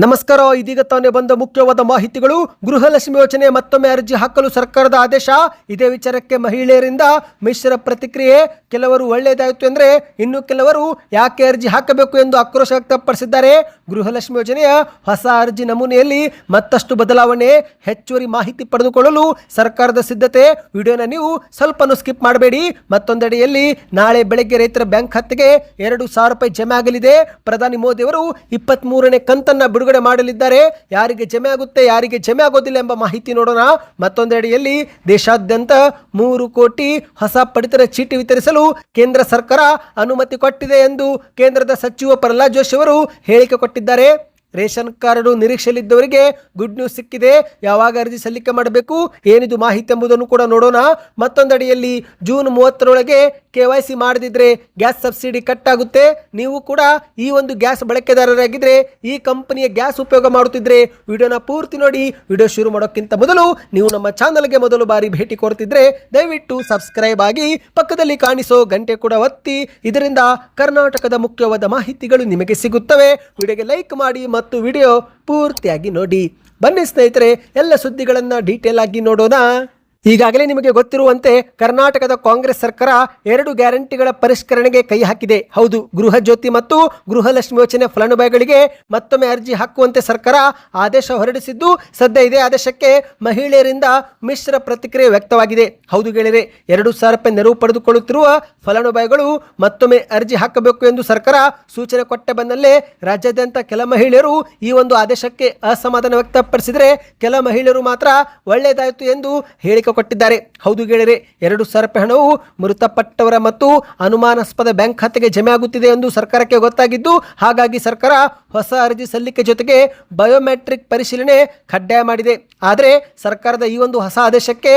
ನಮಸ್ಕಾರ. ಇದೀಗ ತಾನೇ ಬಂದ ಮುಖ್ಯವಾದ ಮಾಹಿತಿಗಳು. ಗೃಹಲಕ್ಷ್ಮಿ ಯೋಜನೆ ಮತ್ತೊಮ್ಮೆ ಅರ್ಜಿ ಹಾಕಲು ಸರ್ಕಾರದ ಆದೇಶ. ಇದೇ ವಿಚಾರಕ್ಕೆ ಮಹಿಳೆಯರಿಂದ ಮಿಶ್ರ ಪ್ರತಿಕ್ರಿಯೆ. ಕೆಲವರು ಒಳ್ಳೆಯದಾಯಿತು ಎಂದರೆ ಇನ್ನು ಕೆಲವರು ಯಾಕೆ ಅರ್ಜಿ ಹಾಕಬೇಕು ಎಂದು ಆಕ್ರೋಶ ವ್ಯಕ್ತಪಡಿಸಿದ್ದಾರೆ. ಗೃಹಲಕ್ಷ್ಮಿ ಯೋಜನೆಯ ಹೊಸ ಅರ್ಜಿ ನಮೂನೆಯಲ್ಲಿ ಮತ್ತಷ್ಟು ಬದಲಾವಣೆ. ಹೆಚ್ಚುವರಿ ಮಾಹಿತಿ ಪಡೆದುಕೊಳ್ಳಲು ಸರ್ಕಾರದ ಸಿದ್ಧತೆ. ವಿಡಿಯೋನ ನೀವು ಸ್ವಲ್ಪ ಸ್ಕಿಪ್ ಮಾಡಬೇಡಿ. ಮತ್ತೊಂದೆಡೆಯಲ್ಲಿ ನಾಳೆ ಬೆಳಗ್ಗೆ ರೈತರ ಬ್ಯಾಂಕ್ ಖಾತೆಗೆ 2,000 ರೂಪಾಯಿ ಜಮೆ ಆಗಲಿದೆ. ಪ್ರಧಾನಿ ಮೋದಿ ಅವರು 23ನೇ ಕಂತನ್ನ ಬಿಡುಗಡೆ ಮಾಡಲಿದ್ದಾರೆ. ಯಾರಿಗೆ ಜಮೆ ಆಗುತ್ತೆ, ಯಾರಿಗೆ ಜಮೆ ಆಗೋದಿಲ್ಲ ಎಂಬ ಮಾಹಿತಿ ನೋಡೋಣ. ಮತ್ತೊಂದೆಡೆಯಲ್ಲಿ ದೇಶಾದ್ಯಂತ 3 ಕೋಟಿ ಹೊಸ ಪಡಿತರ ಚೀಟಿ ವಿತರಿಸಲು ಕೇಂದ್ರ ಸರ್ಕಾರ ಅನುಮತಿ ಕೊಟ್ಟಿದೆ ಎಂದು ಕೇಂದ್ರದ ಸಚಿವ ಪ್ರಹ್ಲಾದ್ ಜೋಶಿ ಅವರು ಹೇಳಿಕೆ ಕೊಟ್ಟಿದ್ದಾರೆ. ರೇಷನ್ ಕಾರ್ಡು ನಿರೀಕ್ಷೆಯಲ್ಲಿದ್ದವರಿಗೆ ಗುಡ್ ನ್ಯೂಸ್ ಸಿಕ್ಕಿದೆ. ಯಾವಾಗ ಅರ್ಜಿ ಸಲ್ಲಿಕೆ ಮಾಡಬೇಕು, ಏನಿದು ಮಾಹಿತಿ ಎಂಬುದನ್ನು ಕೂಡ ನೋಡೋಣ. ಮತ್ತೊಂದೆಡೆಯಲ್ಲಿ ಜೂನ್ 30ರೊಳಗೆ KYC ಮಾಡದಿದ್ರೆ ಗ್ಯಾಸ್ ಸಬ್ಸಿಡಿ ಕಟ್ ಆಗುತ್ತೆ. ನೀವು ಕೂಡ ಈ ಒಂದು ಗ್ಯಾಸ್ ಬಳಕೆದಾರರಾಗಿದ್ರೆ, ಈ ಕಂಪನಿಯ ಗ್ಯಾಸ್ ಉಪಯೋಗ ಮಾಡುತ್ತಿದ್ರೆ ವಿಡಿಯೋನ ಪೂರ್ತಿ ನೋಡಿ. ವಿಡಿಯೋ ಶುರು ಮಾಡೋಕ್ಕಿಂತ ಮೊದಲು ನೀವು ನಮ್ಮ ಚಾನಲ್ಗೆ ಮೊದಲು ಬಾರಿ ಭೇಟಿ ಕೊಡ್ತಿದ್ರೆ ದಯವಿಟ್ಟು ಸಬ್ಸ್ಕ್ರೈಬ್ ಆಗಿ, ಪಕ್ಕದಲ್ಲಿ ಕಾಣಿಸೋ ಗಂಟೆ ಕೂಡ ಒತ್ತಿ. ಇದರಿಂದ ಕರ್ನಾಟಕದ ಮುಖ್ಯವಾದ ಮಾಹಿತಿಗಳು ನಿಮಗೆ ಸಿಗುತ್ತವೆ. ವಿಡಿಯೋಗೆ ಲೈಕ್ ಮಾಡಿ ಮತ್ತು ವಿಡಿಯೋ ಪೂರ್ತಿಯಾಗಿ ನೋಡಿ. ಬನ್ನಿ ಸ್ನೇಹಿತರೆ, ಎಲ್ಲ ಸುದ್ದಿಗಳನ್ನು ಡೀಟೇಲ್ ಆಗಿ ನೋಡೋಣ. ಈಗಾಗಲೇ ನಿಮಗೆ ಗೊತ್ತಿರುವಂತೆ ಕರ್ನಾಟಕದ ಕಾಂಗ್ರೆಸ್ ಸರ್ಕಾರ 2 ಗ್ಯಾರಂಟಿಗಳ ಪರಿಷ್ಕರಣೆಗೆ ಕೈ ಹಾಕಿದೆ. ಹೌದು, ಗೃಹ ಜ್ಯೋತಿ ಮತ್ತು ಗೃಹಲಕ್ಷ್ಮಿ ಯೋಜನೆ ಫಲಾನುಭವಿಗಳಿಗೆ ಮತ್ತೊಮ್ಮೆ ಅರ್ಜಿ ಹಾಕುವಂತೆ ಸರ್ಕಾರ ಆದೇಶ ಹೊರಡಿಸಿದ್ದು, ಸದ್ಯ ಇದೇ ಆದೇಶಕ್ಕೆ ಮಹಿಳೆಯರಿಂದ ಮಿಶ್ರ ಪ್ರತಿಕ್ರಿಯೆ ವ್ಯಕ್ತವಾಗಿದೆ. ಹೌದು ಗೆಳೆಯರೆ, 2,000 ರೂಪಾಯಿ ನೆರವು ಪಡೆದುಕೊಳ್ಳುತ್ತಿರುವ ಫಲಾನುಭವಿಗಳು ಮತ್ತೊಮ್ಮೆ ಅರ್ಜಿ ಹಾಕಬೇಕು ಎಂದು ಸರ್ಕಾರ ಸೂಚನೆ ಕೊಟ್ಟ ಬೆನ್ನಲ್ಲೇ ರಾಜ್ಯಾದ್ಯಂತ ಕೆಲ ಮಹಿಳೆಯರು ಈ ಒಂದು ಆದೇಶಕ್ಕೆ ಅಸಮಾಧಾನ ವ್ಯಕ್ತಪಡಿಸಿದರೆ, ಕೆಲ ಮಹಿಳೆಯರು ಮಾತ್ರ ಒಳ್ಳೆಯದಾಯಿತು ಎಂದು ಹೇಳಿಕೆ ಕೊಟ್ಟಿದ್ದಾರೆ. ಹೌದು ಗೆಳೆಯರೆ, 2,000 ರೂಪಾಯಿ ಹಣವು ಮೃತಪಟ್ಟವರ ಮತ್ತು ಅನುಮಾನಾಸ್ಪದ ಬ್ಯಾಂಕ್ ಖಾತೆಗೆ ಜಮೆ ಆಗುತ್ತಿದೆ ಎಂದು ಸರ್ಕಾರಕ್ಕೆ ಗೊತ್ತಾಗಿದ್ದು, ಹಾಗಾಗಿ ಸರ್ಕಾರ ಹೊಸ ಅರ್ಜಿ ಸಲ್ಲಿಕೆ ಜೊತೆಗೆ ಬಯೋಮೆಟ್ರಿಕ್ ಪರಿಶೀಲನೆ ಕಡ್ಡಾಯ ಮಾಡಿದೆ. ಆದರೆ ಸರ್ಕಾರದ ಈ ಒಂದು ಹೊಸ ಆದೇಶಕ್ಕೆ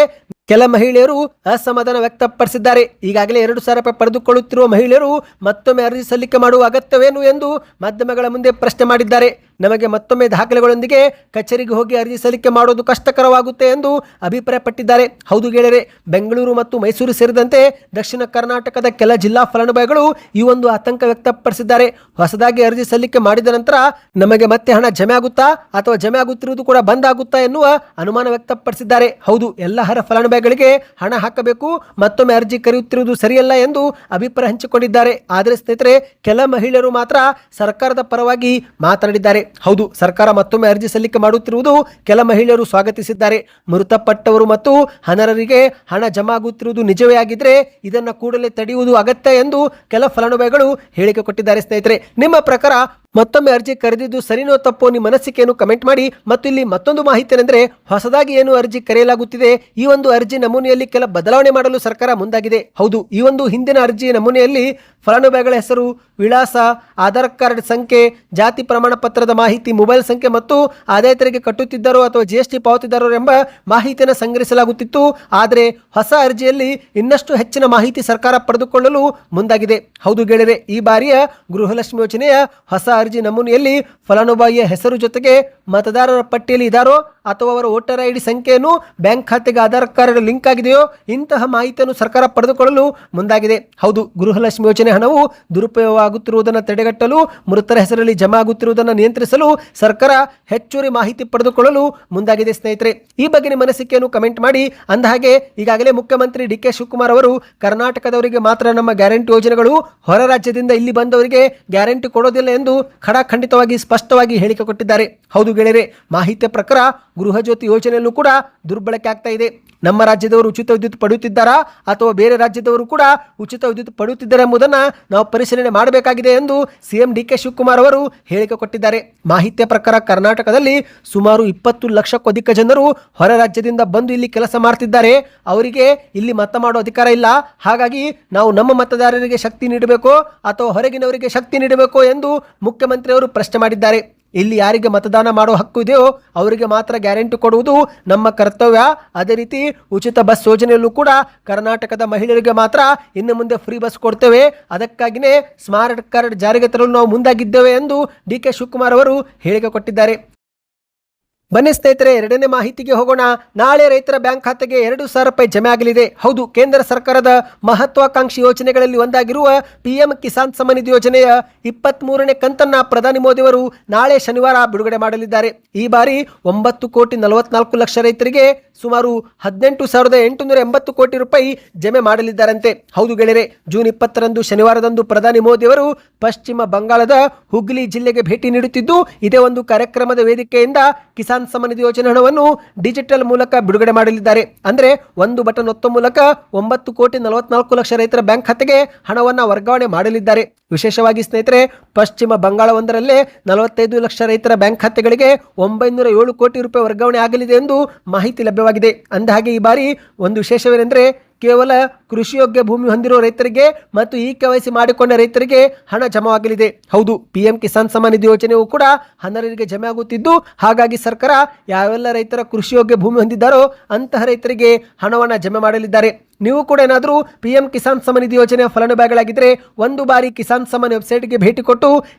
ಕೆಲ ಮಹಿಳೆಯರು ಅಸಮಾಧಾನ ವ್ಯಕ್ತಪಡಿಸಿದ್ದಾರೆ. ಈಗಾಗಲೇ 2,000 ರೂಪಾಯಿ ಪಡೆದುಕೊಳ್ಳುತ್ತಿರುವ ಮಹಿಳೆಯರು ಮತ್ತೊಮ್ಮೆ ಅರ್ಜಿ ಸಲ್ಲಿಕೆ ಮಾಡುವ ಅಗತ್ಯವೇನು ಎಂದು ಮಾಧ್ಯಮಗಳ ಮುಂದೆ ಪ್ರಶ್ನೆ ಮಾಡಿದ್ದಾರೆ. ನಮಗೆ ಮತ್ತೊಮ್ಮೆ ದಾಖಲೆಗಳೊಂದಿಗೆ ಕಚೇರಿಗೆ ಹೋಗಿ ಅರ್ಜಿ ಸಲ್ಲಿಕೆ ಮಾಡೋದು ಕಷ್ಟಕರವಾಗುತ್ತೆ ಎಂದು ಅಭಿಪ್ರಾಯಪಟ್ಟಿದ್ದಾರೆ. ಹೌದು ಗೆಳೆಯರೆ, ಬೆಂಗಳೂರು ಮತ್ತು ಮೈಸೂರು ಸೇರಿದಂತೆ ದಕ್ಷಿಣ ಕರ್ನಾಟಕದ ಕೆಲ ಜಿಲ್ಲಾ ಫಲಾನುಭವಿಗಳು ಈ ಒಂದು ಆತಂಕ ವ್ಯಕ್ತಪಡಿಸಿದ್ದಾರೆ. ಹೊಸದಾಗಿ ಅರ್ಜಿ ಸಲ್ಲಿಕೆ ಮಾಡಿದ ನಂತರ ನಮಗೆ ಮತ್ತೆ ಹಣ ಜಮೆ ಆಗುತ್ತಾ ಅಥವಾ ಜಮೆ ಆಗುತ್ತಿರುವುದು ಕೂಡ ಬಂದ್ ಆಗುತ್ತಾ ಎನ್ನುವ ಅನುಮಾನ ವ್ಯಕ್ತಪಡಿಸಿದ್ದಾರೆ. ಹೌದು, ಎಲ್ಲ ಫಲಾನುಭವಿಗಳಿಗೆ ಹಣ ಹಾಕಬೇಕು, ಮತ್ತೊಮ್ಮೆ ಅರ್ಜಿ ಕರೆಯುತ್ತಿರುವುದು ಸರಿಯಲ್ಲ ಎಂದು ಅಭಿಪ್ರಾಯ ಹಂಚಿಕೊಂಡಿದ್ದಾರೆ. ಆದರೆ ಸ್ನೇಹಿತರೆ, ಕೆಲ ಮಹಿಳೆಯರು ಮಾತ್ರ ಸರ್ಕಾರದ ಪರವಾಗಿ ಮಾತನಾಡಿದ್ದಾರೆ. ಹೌದು, ಸರ್ಕಾರ ಮತ್ತೊಮ್ಮೆ ಅರ್ಜಿ ಸಲ್ಲಿಕೆ ಮಾಡುತ್ತಿರುವುದು ಕೆಲ ಮಹಿಳೆಯರು ಸ್ವಾಗತಿಸಿದ್ದಾರೆ. ಮೃತಪಟ್ಟವರು ಮತ್ತು ಅನರ್ಹರಿಗೆ ಹಣ ಜಮಾ ಆಗುತ್ತಿರುವುದು ನಿಜವೇ ಆಗಿದ್ರೆ ಇದನ್ನ ಕೂಡಲೇ ತಡೆಯುವುದು ಅಗತ್ಯ ಎಂದು ಕೆಲ ಫಲಾನುಭವಿಗಳು ಹೇಳಿಕೆ ಕೊಟ್ಟಿದ್ದಾರೆ. ಸ್ನೇಹಿತರೆ, ನಿಮ್ಮ ಪ್ರಕಾರ ಮತ್ತೊಮ್ಮೆ ಅರ್ಜಿ ಕರೆದಿದ್ದು ಸರಿನೋ ತಪ್ಪೋ ನಿಮ್ಮ ಮನಸ್ಸಿಗೆಯನ್ನು ಕಮೆಂಟ್ ಮಾಡಿ. ಮತ್ತು ಇಲ್ಲಿ ಮತ್ತೊಂದು ಮಾಹಿತಿ ಏನೆಂದರೆ, ಹೊಸದಾಗಿ ಏನು ಅರ್ಜಿ ಕರೆಯಲಾಗುತ್ತಿದೆ, ಈ ಒಂದು ಅರ್ಜಿ ನಮೂನೆಯಲ್ಲಿ ಕೆಲ ಬದಲಾವಣೆ ಮಾಡಲು ಸರ್ಕಾರ ಮುಂದಾಗಿದೆ. ಹೌದು, ಈ ಒಂದು ಹಿಂದಿನ ಅರ್ಜಿ ನಮೂನೆಯಲ್ಲಿ ಫಲಾನುಭವಿಗಳ ಹೆಸರು, ವಿಳಾಸ, ಆಧಾರ್ ಕಾರ್ಡ್ ಸಂಖ್ಯೆ, ಜಾತಿ ಪ್ರಮಾಣ ಪತ್ರದ ಮಾಹಿತಿ, ಮೊಬೈಲ್ ಸಂಖ್ಯೆ ಮತ್ತು ಆದಾಯ ತೆರಿಗೆ ಕಟ್ಟುತ್ತಿದ್ದಾರೋ ಅಥವಾ GST ಪಾವತಿದಾರರು ಎಂಬ ಮಾಹಿತಿಯನ್ನು ಸಂಗ್ರಹಿಸಲಾಗುತ್ತಿತ್ತು. ಆದರೆ ಹೊಸ ಅರ್ಜಿಯಲ್ಲಿ ಇನ್ನಷ್ಟು ಹೆಚ್ಚಿನ ಮಾಹಿತಿ ಸರ್ಕಾರ ಪಡೆದುಕೊಳ್ಳಲು ಮುಂದಾಗಿದೆ. ಹೌದು ಗೆಳೆಯರೆ, ಈ ಬಾರಿಯ ಗೃಹಲಕ್ಷ್ಮಿ ಯೋಜನೆಯ ಹೊಸ ಅರ್ಜಿ ನಮೂನೆಯಲ್ಲಿ ಫಲಾನುಭವಿಯ ಹೆಸರು ಜೊತೆಗೆ ಮತದಾರರ ಪಟ್ಟಿಯಲ್ಲಿ ಇದ್ದಾರೋ ಅಥವಾ ಅವರ ವೋಟರ್ ID ಸಂಖ್ಯೆಯನ್ನು ಬ್ಯಾಂಕ್ ಖಾತೆಗೆ ಆಧಾರ್ ಕಾರ್ಡ್ ಲಿಂಕ್ ಆಗಿದೆಯೋ ಇಂತಹ ಮಾಹಿತಿಯನ್ನು ಸರ್ಕಾರ ಪಡೆದುಕೊಳ್ಳಲು ಮುಂದಾಗಿದೆ. ಹೌದು, ಗೃಹಲಕ್ಷ್ಮಿ ಯೋಜನೆ ಹಣವು ದುರುಪಯೋಗ ಆಗುತ್ತಿರುವುದನ್ನು ತಡೆಗಟ್ಟಲು, ಮೃತರ ಹೆಸರಲ್ಲಿ ಜಮಾ ಆಗುತ್ತಿರುವುದನ್ನು ನಿಯಂತ್ರಿಸಲು ಸರ್ಕಾರ ಹೆಚ್ಚುವರಿ ಮಾಹಿತಿ ಪಡೆದುಕೊಳ್ಳಲು ಮುಂದಾಗಿದೆ. ಸ್ನೇಹಿತರೆ, ಈ ಬಗ್ಗೆ ನಿಮ್ಮ ಅನಿಸಿಕೆಯನ್ನು ಕಮೆಂಟ್ ಮಾಡಿ. ಅಂದಹಾಗೆ ಈಗಾಗಲೇ ಮುಖ್ಯಮಂತ್ರಿ DK ಶಿವಕುಮಾರ್ ಅವರು ಕರ್ನಾಟಕದವರಿಗೆ ಮಾತ್ರ ನಮ್ಮ ಗ್ಯಾರಂಟಿ ಯೋಜನೆಗಳು, ಹೊರ ರಾಜ್ಯದಿಂದ ಇಲ್ಲಿ ಬಂದವರಿಗೆ ಗ್ಯಾರಂಟಿ ಕೊಡೋದಿಲ್ಲ ಎಂದು ಖಡಾಖಂಡಿತವಾಗಿ ಸ್ಪಷ್ಟವಾಗಿ ಹೇಳಿಕೆ ಕೊಟ್ಟಿದ್ದಾರೆ. ಹೌದು ಗೆಳೆಯರೆ, ಮಾಹಿತಿಯ ಪ್ರಕಾರ ಗೃಹ ಜ್ಯೋತಿ ಯೋಜನೆಯಲ್ಲೂ ಕೂಡ ದುರ್ಬಳಕೆ ಆಗ್ತಾ ಇದೆ. ನಮ್ಮ ರಾಜ್ಯದವರು ಉಚಿತ ವಿದ್ಯುತ್ ಪಡೆಯುತ್ತಿದ್ದಾರಾ ಅಥವಾ ಬೇರೆ ರಾಜ್ಯದವರು ಕೂಡ ಉಚಿತ ವಿದ್ಯುತ್ ಪಡೆಯುತ್ತಿದ್ದಾರೆ ಎಂಬುದನ್ನು ನಾವು ಪರಿಶೀಲನೆ ಮಾಡಬೇಕಾಗಿದೆ ಎಂದು CM DK ಶಿವಕುಮಾರ್ ಅವರು ಹೇಳಿಕೆ ಕೊಟ್ಟಿದ್ದಾರೆ. ಮಾಹಿತಿಯ ಪ್ರಕಾರ ಕರ್ನಾಟಕದಲ್ಲಿ ಸುಮಾರು 20 ಲಕ್ಷಕ್ಕೂ ಅಧಿಕ ಜನರು ಹೊರ ರಾಜ್ಯದಿಂದ ಬಂದು ಇಲ್ಲಿ ಕೆಲಸ ಮಾಡ್ತಿದ್ದಾರೆ. ಅವರಿಗೆ ಇಲ್ಲಿ ಮತ ಮಾಡೋ ಅಧಿಕಾರ ಇಲ್ಲ. ಹಾಗಾಗಿ ನಾವು ನಮ್ಮ ಮತದಾರರಿಗೆ ಶಕ್ತಿ ನೀಡಬೇಕೋ ಅಥವಾ ಹೊರಗಿನವರಿಗೆ ಶಕ್ತಿ ನೀಡಬೇಕೋ ಎಂದು ಮುಖ್ಯಮಂತ್ರಿಯವರು ಪ್ರಶ್ನೆ ಮಾಡಿದ್ದಾರೆ. ಇಲ್ಲಿ ಯಾರಿಗೆ ಮತದಾನ ಮಾಡೋ ಹಕ್ಕು ಇದೆಯೋ ಅವರಿಗೆ ಮಾತ್ರ ಗ್ಯಾರಂಟಿ ಕೊಡುವುದು ನಮ್ಮ ಕರ್ತವ್ಯ. ಅದೇ ರೀತಿ ಉಚಿತ ಬಸ್ ಯೋಜನೆಯಲ್ಲೂ ಕೂಡ ಕರ್ನಾಟಕದ ಮಹಿಳೆಯರಿಗೆ ಮಾತ್ರ ಇನ್ನು ಮುಂದೆ ಫ್ರೀ ಬಸ್ ಕೊಡ್ತೇವೆ. ಅದಕ್ಕಾಗಿಯೇ ಸ್ಮಾರ್ಟ್ ಕಾರ್ಡ್ ಜಾರಿಗೆ ತರಲು ನಾವು ಮುಂದಾಗಿದ್ದೇವೆ ಎಂದು DK ಶಿವಕುಮಾರ್ ಅವರು ಹೇಳಿಕೆ ಕೊಟ್ಟಿದ್ದಾರೆ. ಬನ್ನಿ ಸ್ನೇಹಿತರೆ, ಎರಡನೇ ಮಾಹಿತಿಗೆ ಹೋಗೋಣ. ನಾಳೆ ರೈತರ ಬ್ಯಾಂಕ್ ಖಾತೆಗೆ 2,000 ರೂಪಾಯಿ ಜಮೆ ಆಗಲಿದೆ. ಹೌದು, ಕೇಂದ್ರ ಸರ್ಕಾರದ ಮಹತ್ವಾಕಾಂಕ್ಷಿ ಯೋಜನೆಗಳಲ್ಲಿ ಒಂದಾಗಿರುವ PM ಕಿಸಾನ್ ಸಮ್ಮಾನ್ ನಿಧಿ ಯೋಜನೆಯ 23ನೇ ಕಂತನ್ನ ಪ್ರಧಾನಿ ಮೋದಿ ಅವರು ನಾಳೆ ಶನಿವಾರ ಬಿಡುಗಡೆ ಮಾಡಲಿದ್ದಾರೆ. ಈ ಬಾರಿ 9,44,00,000 ರೈತರಿಗೆ ಸುಮಾರು 18,880 ಕೋಟಿ ರೂಪಾಯಿ ಜಮೆ ಮಾಡಲಿದ್ದಾರಂತೆ. ಹೌದು ಗೆಳೆಯರೆ, ಜೂನ್ 20ರಂದು ಶನಿವಾರದಂದು ಪ್ರಧಾನಿ ಮೋದಿ ಅವರು ಪಶ್ಚಿಮ ಬಂಗಾಳದ ಹುಗ್ಲಿ ಜಿಲ್ಲೆಗೆ ಭೇಟಿ ನೀಡುತ್ತಿದ್ದು, ಇದೇ ಒಂದು ಕಾರ್ಯಕ್ರಮದ ವೇದಿಕೆಯಿಂದ ಕಿಸಾನ್ ಸಮ್ಮಾನ್ ನಿಧಿ ಯೋಜನೆ ಹಣವನ್ನು ಡಿಜಿಟಲ್ ಮೂಲಕ ಬಿಡುಗಡೆ ಮಾಡಲಿದ್ದಾರೆ. ಅಂದ್ರೆ ಒಂದು ಬಟನ್ ಒತ್ತುವ ಮೂಲಕ 9,44,00,000 ರೈತರ ಬ್ಯಾಂಕ್ ಖಾತೆಗೆ ಹಣವನ್ನು ವರ್ಗಾವಣೆ ಮಾಡಲಿದ್ದಾರೆ. ವಿಶೇಷವಾಗಿ ಸ್ನೇಹಿತರೆ, ಪಶ್ಚಿಮ ಬಂಗಾಳ ಒಂದರಲ್ಲೇ 45 ಲಕ್ಷ ರೈತರ ಬ್ಯಾಂಕ್ ಖಾತೆಗಳಿಗೆ 907 ಕೋಟಿ ರೂಪಾಯಿ ವರ್ಗಾವಣೆ ಆಗಲಿದೆ ಎಂದು ಮಾಹಿತಿ ಲಭ್ಯವಾಗಿದೆ. ಅಂದಹಾಗೆ ಈ ಬಾರಿ ಒಂದು ವಿಶೇಷವೇನೆಂದರೆ, ಕೇವಲ ಕೃಷಿಯೋಗ್ಯ ಭೂಮಿ ಹೊಂದಿರುವ ರೈತರಿಗೆ ಮತ್ತು KYC ಮಾಡಿಕೊಂಡ ರೈತರಿಗೆ ಹಣ ಜಮಾವಾಗಲಿದೆ. ಹೌದು, PM ಕಿಸಾನ್ ಸಮ್ಮಾನ್ ನಿಧಿ ಯೋಜನೆಯು ಕೂಡ ಅನರ್ಹರಿಗೆ ಜಮೆ ಆಗುತ್ತಿದ್ದು, ಹಾಗಾಗಿ ಸರ್ಕಾರ ಯಾವೆಲ್ಲ ರೈತರ ಕೃಷಿಯೋಗ್ಯ ಭೂಮಿ ಹೊಂದಿದ್ದಾರೋ ಅಂತಹ ರೈತರಿಗೆ ಹಣವನ್ನು ಜಮೆ ಮಾಡಲಿದ್ದಾರೆ. ನೀವು ಕೂಡ ಏನಾದರೂ PM ಕಿಸಾನ್ ಸಮ್ಮಾನ್ ನಿಧಿ ಯೋಜನೆಯ ಫಲಾನುಭವಿಗಳಾಗಿದ್ದರೆ ಒಂದು ಬಾರಿ ಕಿಸಾನ್ ಸಮ್ಮಾನ್ ವೆಬ್ಸೈಟ್ಗೆ ಭೇಟಿ ಕೊಟ್ಟು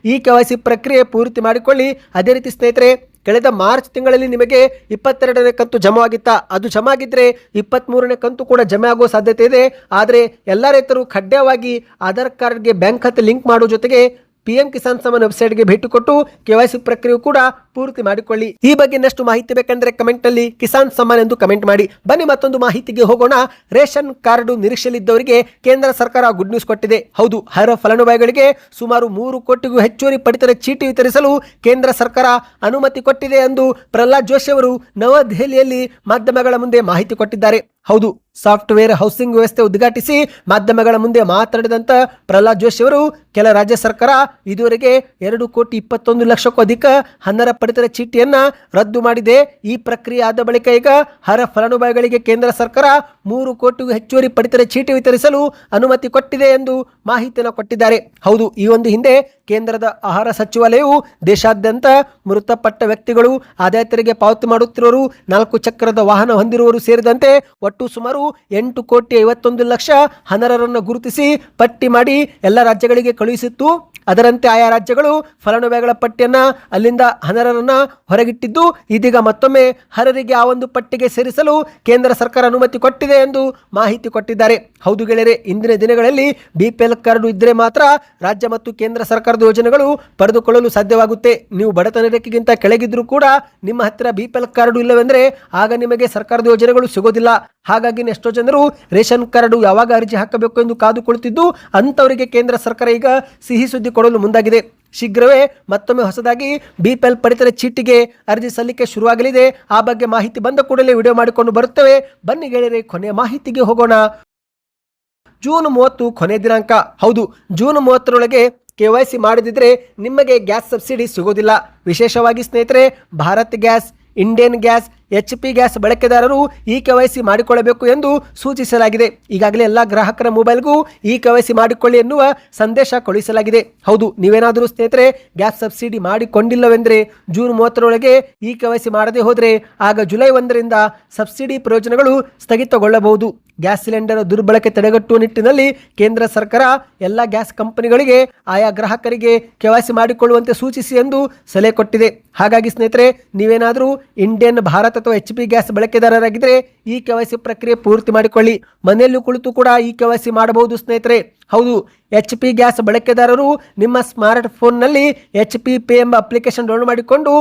KYC ಪ್ರಕ್ರಿಯೆ ಪೂರ್ತಿ ಮಾಡಿಕೊಳ್ಳಿ. ಅದೇ ರೀತಿ ಸ್ನೇಹಿತರೆ, ಕಳೆದ ಮಾರ್ಚ್ ತಿಂಗಳಲ್ಲಿ ನಿಮಗೆ 22ನೇ ಕಂತು ಜಮಾ ಆಗಿತ್ತಾ? ಅದು ಜಮಾ ಆಗಿದ್ರೆ 23ನೇ ಕಂತು ಕೂಡ ಜಮೆ ಆಗುವ ಸಾಧ್ಯತೆ ಇದೆ. ಆದರೆ ಎಲ್ಲ ರೈತರು ಕಡ್ಡಾಯವಾಗಿ ಆಧಾರ್ ಕಾರ್ಡ್ಗೆ ಬ್ಯಾಂಕ್ ಖಾತೆ ಲಿಂಕ್ ಮಾಡುವ ಜೊತೆಗೆ PM ಕಿಸಾನ್ ಸಮ್ಮಾನ್ ವೆಬ್ಸೈಟ್ಗೆ ಭೇಟಿ ಕೊಟ್ಟು KYC ಪ್ರಕ್ರಿಯೆ ಕೂಡ ಪೂರ್ತಿ ಮಾಡಿಕೊಳ್ಳಿ. ಈ ಬಗ್ಗೆ ಇನ್ನಷ್ಟು ಮಾಹಿತಿ ಬೇಕಂದ್ರೆ ಕಮೆಂಟ್ ನಲ್ಲಿ ಕಿಸಾನ್ ಸಮ್ಮಾನ್ ಎಂದು ಕಮೆಂಟ್ ಮಾಡಿ. ಬನ್ನಿ ಮತ್ತೊಂದು ಮಾಹಿತಿಗೆ ಹೋಗೋಣ. ರೇಷನ್ ಕಾರ್ಡ್ ನಿರೀಕ್ಷೆಯಲ್ಲಿದ್ದವರಿಗೆ ಕೇಂದ್ರ ಸರ್ಕಾರ ಗುಡ್ ನ್ಯೂಸ್ ಕೊಟ್ಟಿದೆ. ಹೌದು, ಅರ್ಹ ಫಲಾನುಭವಿಗಳಿಗೆ ಸುಮಾರು 3 ಕೋಟಿಗೂ ಹೆಚ್ಚುವರಿ ಪಡಿತರ ಚೀಟಿ ವಿತರಿಸಲು ಕೇಂದ್ರ ಸರ್ಕಾರ ಅನುಮತಿ ಕೊಟ್ಟಿದೆ ಎಂದು ಪ್ರಹ್ಲಾದ್ ಜೋಶಿ ಅವರು ನವದೆಹಲಿಯಲ್ಲಿ ಮಾಧ್ಯಮಗಳ ಮುಂದೆ ಮಾಹಿತಿ ಕೊಟ್ಟಿದ್ದಾರೆ. ಹೌದು, ಸಾಫ್ಟ್ವೇರ್ ಹೌಸಿಂಗ್ ವ್ಯವಸ್ಥೆ ಉದ್ಘಾಟಿಸಿ ಮಾಧ್ಯಮಗಳ ಮುಂದೆ ಮಾತನಾಡಿದಂತ ಪ್ರಹ್ಲಾದ್ ಜೋಶಿ ಅವರು, ಕೆಲ ರಾಜ್ಯ ಸರ್ಕಾರ ಇದುವರೆಗೆ 2,21,00,000ಕ್ಕೂ ಅಧಿಕ ಅನರ್ಹ ಪಡಿತರ ಚೀಟಿಯನ್ನ ರದ್ದು ಮಾಡಿದೆ. ಈ ಪ್ರಕ್ರಿಯೆ ಆದ ಬಳಿಕ ಈಗ ಅರ್ಹ ಫಲಾನುಭವಿಗಳಿಗೆ ಕೇಂದ್ರ ಸರ್ಕಾರ 3 ಕೋಟಿಗೂ ಹೆಚ್ಚುವರಿ ಪಡಿತರ ಚೀಟಿ ವಿತರಿಸಲು ಅನುಮತಿ ಕೊಟ್ಟಿದೆ ಎಂದು ಮಾಹಿತಿಯನ್ನು ಕೊಟ್ಟಿದ್ದಾರೆ. ಹೌದು, ಈ ಒಂದು ಹಿಂದೆ ಕೇಂದ್ರದ ಆಹಾರ ಸಚಿವಾಲಯವು ದೇಶಾದ್ಯಂತ ಮೃತಪಟ್ಟ ವ್ಯಕ್ತಿಗಳು, ಆದಾಯ ತೆರಿಗೆ ಪಾವತಿ ಮಾಡುತ್ತಿರುವವರು, 4 ಚಕ್ರದ ವಾಹನ ಹೊಂದಿರುವವರು ಸೇರಿದಂತೆ ಒಟ್ಟು ಸುಮಾರು 8,51,00,000 ಅನರ್ಹರನ್ನು ಗುರುತಿಸಿ ಪಟ್ಟಿ ಮಾಡಿ ಎಲ್ಲ ರಾಜ್ಯಗಳಿಗೆ ಕಳುಹಿಸಿತ್ತು. ಅದರಂತೆ ಆಯಾ ರಾಜ್ಯಗಳು ಫಲಾನುಭವಿಗಳ ಪಟ್ಟಿಯನ್ನ ಅಲ್ಲಿಂದ ಅನರ್ಹರನ್ನ ಹೊರಗಿಟ್ಟಿದ್ದು, ಇದೀಗ ಮತ್ತೊಮ್ಮೆ ಅರ್ಹರಿಗೆ ಆ ಒಂದು ಪಟ್ಟಿಗೆ ಸೇರಿಸಲು ಕೇಂದ್ರ ಸರ್ಕಾರ ಅನುಮತಿ ಕೊಟ್ಟಿದೆ ಎಂದು ಮಾಹಿತಿ ಕೊಟ್ಟಿದ್ದಾರೆ. ಹೌದು ಗೆಳೆಯರೆ, ಇಂದಿನ ದಿನಗಳಲ್ಲಿ BPL ಕಾರ್ಡ್ ಇದ್ದರೆ ಮಾತ್ರ ರಾಜ್ಯ ಮತ್ತು ಕೇಂದ್ರ ಸರ್ಕಾರದ ಯೋಜನೆಗಳು ಪಡೆದುಕೊಳ್ಳಲು ಸಾಧ್ಯವಾಗುತ್ತೆ. ನೀವು ಬಡತನ ರೇಖೆಗಿಂತ ಕೆಳಗಿದ್ರೂ ಕೂಡ ನಿಮ್ಮ ಹತ್ತಿರ BPL ಕಾರ್ಡ್ ಇಲ್ಲವೆಂದರೆ ಆಗ ನಿಮಗೆ ಸರ್ಕಾರದ ಯೋಜನೆಗಳು ಸಿಗೋದಿಲ್ಲ. ಹಾಗಾಗಿ ಎಷ್ಟೋ ಜನರು ರೇಷನ್ ಕಾರ್ಡ್ ಯಾವಾಗ ಅರ್ಜಿ ಹಾಕಬೇಕು ಎಂದು ಕಾದು ಕುಳಿತಿದ್ದು, ಅಂತವರಿಗೆ ಕೇಂದ್ರ ಸರ್ಕಾರ ಈಗ ಸಿಹಿ ಸುದ್ದಿ ಕೊಡಲು ಮುಂದಾಗಿದೆ. ಶೀಘ್ರವೇ ಮತ್ತೊಮ್ಮೆ ಹೊಸದಾಗಿ BPL ಪಡಿತರ ಚೀಟಿಗೆ ಅರ್ಜಿ ಸಲ್ಲಿಕೆ ಶುರುವಾಗಲಿದೆ. ಆ ಬಗ್ಗೆ ಮಾಹಿತಿ ಬಂದ ಕೂಡಲೇ ವಿಡಿಯೋ ಮಾಡಿಕೊಂಡು ಬರುತ್ತೇವೆ. ಬನ್ನಿ ಗೆಳೆಯರೆ, ಕೊನೆಯ ಮಾಹಿತಿಗೆ ಹೋಗೋಣ. ಜೂನ್ 30 ಕೊನೆ ದಿನಾಂಕ. ಹೌದು, ಜೂನ್ 30ರೊಳಗೆ KYC ಮಾಡದಿದ್ರೆ ನಿಮಗೆ ಗ್ಯಾಸ್ ಸಬ್ಸಿಡಿ ಸಿಗೋದಿಲ್ಲ. ವಿಶೇಷವಾಗಿ ಸ್ನೇಹಿತರೆ, Bharat gas, Indian gas, HP gas ಬಳಕೆದಾರರು KYC ಮಾಡಿಕೊಳ್ಳಬೇಕು ಎಂದು ಸೂಚಿಸಲಾಗಿದೆ. ಈಗಾಗಲೇ ಎಲ್ಲ ಗ್ರಾಹಕರ ಮೊಬೈಲ್ಗೂ KYC ಮಾಡಿಕೊಳ್ಳಿ ಎನ್ನುವ ಸಂದೇಶ ಕಳುಹಿಸಲಾಗಿದೆ. ಹೌದು, ನೀವೇನಾದರೂ ಸ್ನೇಹಿತರೆ ಗ್ಯಾಸ್ ಸಬ್ಸಿಡಿ ಮಾಡಿಕೊಂಡಿಲ್ಲವೆಂದರೆ ಜೂನ್ 30ರೊಳಗೆ KYC ಮಾಡದೆ ಹೋದರೆ ಆಗ ಜುಲೈ 1ರಿಂದ ಸಬ್ಸಿಡಿ ಪ್ರಯೋಜನಗಳು ಸ್ಥಗಿತಗೊಳ್ಳಬಹುದು. ಗ್ಯಾಸ್ ಸಿಲಿಂಡರ್ ದುರ್ಬಳಕೆ ತಡೆಗಟ್ಟುವ ನಿಟ್ಟಿನಲ್ಲಿ ಕೇಂದ್ರ ಸರ್ಕಾರ ಎಲ್ಲ ಗ್ಯಾಸ್ ಕಂಪನಿಗಳಿಗೆ ಆಯಾ ಗ್ರಾಹಕರಿಗೆ KYC ಮಾಡಿಕೊಳ್ಳುವಂತೆ ಸೂಚಿಸಿ ಎಂದು ಸಲಹೆ ಕೊಟ್ಟಿದೆ. ಹಾಗಾಗಿ ಸ್ನೇಹಿತರೆ, ನೀವೇನಾದರೂ ಇಂಡಿಯನ್, ಭಾರತ್ ಅಥವಾ HP ಗ್ಯಾಸ್ ಬಳಕೆದಾರರಾಗಿದ್ದರೆ KYC ಪ್ರಕ್ರಿಯೆ ಪೂರ್ತಿ ಮಾಡಿಕೊಳ್ಳಿ. ಮನೆಯಲ್ಲೂ ಕುಳಿತು ಕೂಡ KYC ಮಾಡಬಹುದು ಸ್ನೇಹಿತರೆ. ಹೌದು, HP ಗ್ಯಾಸ್ ಬಳಕೆದಾರರು ನಿಮ್ಮ ಸ್ಮಾರ್ಟ್ ಫೋನ್ನಲ್ಲಿ HP ಪೇ ಎಂಬ ಅಪ್ಲಿಕೇಶನ್ ಡೌನ್ಲೋಡ್ ಮಾಡಿಕೊಂಡು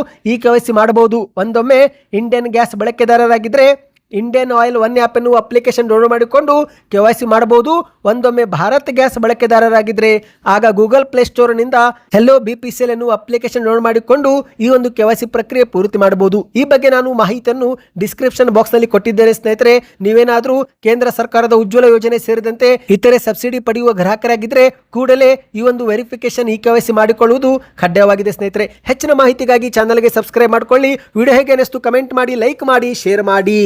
KYC ಮಾಡಬಹುದು. ಒಂದೊಮ್ಮೆ ಇಂಡಿಯನ್ ಗ್ಯಾಸ್ ಬಳಕೆದಾರರಾಗಿದ್ದರೆ ಇಂಡಿಯನ್ ಆಯಿಲ್ ಒನ್ ಆ್ಯಪ್ ಎನ್ನುವ ಅಪ್ಲಿಕೇಶನ್ ಡೌನ್ಲೋಡ್ ಮಾಡಿಕೊಂಡು KYC ಮಾಡಬಹುದು. ಒಂದೊಮ್ಮೆ ಭಾರತ್ ಗ್ಯಾಸ್ ಬಳಕೆದಾರರಾಗಿದ್ದರೆ ಆಗ ಗೂಗಲ್ ಪ್ಲೇಸ್ಟೋರ್ನಿಂದ ಹೆಲೋ BPCL ಎನ್ನುವ ಅಪ್ಲಿಕೇಶನ್ ಡೌನ್ಲೋಡ್ ಮಾಡಿಕೊಂಡು ಈ ಒಂದು KYC ಪ್ರಕ್ರಿಯೆ ಪೂರ್ತಿ ಮಾಡಬಹುದು. ಈ ಬಗ್ಗೆ ನಾನು ಮಾಹಿತಿಯನ್ನು ಡಿಸ್ಕ್ರಿಪ್ಷನ್ ಬಾಕ್ಸ್ನಲ್ಲಿ ಕೊಟ್ಟಿದ್ದೇನೆ ಸ್ನೇಹಿತರೆ. ನೀವೇನಾದರೂ ಕೇಂದ್ರ ಸರ್ಕಾರದ ಉಜ್ವಲ ಯೋಜನೆ ಸೇರಿದಂತೆ ಇತರೆ ಸಬ್ಸಿಡಿ ಪಡೆಯುವ ಗ್ರಾಹಕರಾಗಿದ್ದರೆ ಕೂಡಲೇ ಈ ಒಂದು ವೆರಿಫಿಕೇಶನ್ KYC ಮಾಡಿಕೊಳ್ಳುವುದು ಕಡ್ಡಾಯವಾಗಿದೆ ಸ್ನೇಹಿತರೆ. ಹೆಚ್ಚಿನ ಮಾಹಿತಿಗಾಗಿ ಚಾನಲ್ಗೆ ಸಬ್ಸ್ಕ್ರೈಬ್ ಮಾಡಿಕೊಳ್ಳಿ. ವಿಡಿಯೋ ಹೇಗೆ ಅನಿಸ್ತು ಕಮೆಂಟ್ ಮಾಡಿ, ಲೈಕ್ ಮಾಡಿ, ಶೇರ್ ಮಾಡಿ.